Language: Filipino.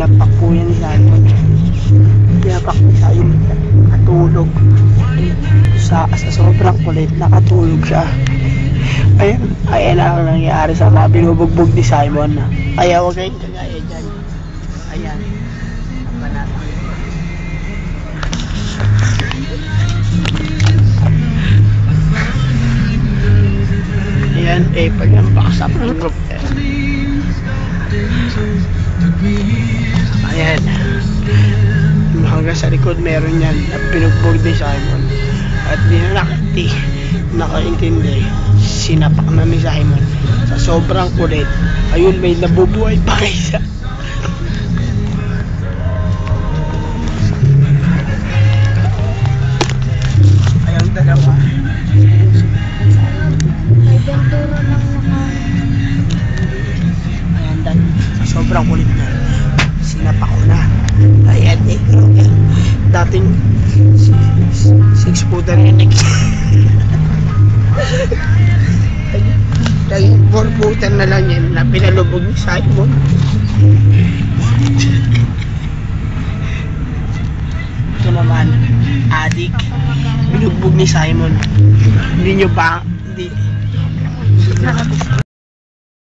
Sinapak po yan ni Simon. Sinapak ni Simon. Nakatulog. Sa sobrang kulit, nakatulog siya. Ayan ang nangyari sa mga binubugbog ni Simon. Kaya huwag kayong kagaya dyan. Ayan. Ayan, pag yung baksak ng group. Ayan. Hanggang sa likod meron yan na binugbog ni Simon. At di na nakaintindi, sinapak na ni Simon sa sobrang kulit. Ayun, may nabubuhay pa kaysa. Ayun, dalawa. May benturo lang naman. Ayan, sa sobrang kulit na, sinapak ko na. Ayan, dating 6 footer yan. Dahil 4 footer na lang yan na pinalubog ni Simon. Ito naman, adik, binugbog ni Simon. Hindi nyo ba? Hindi.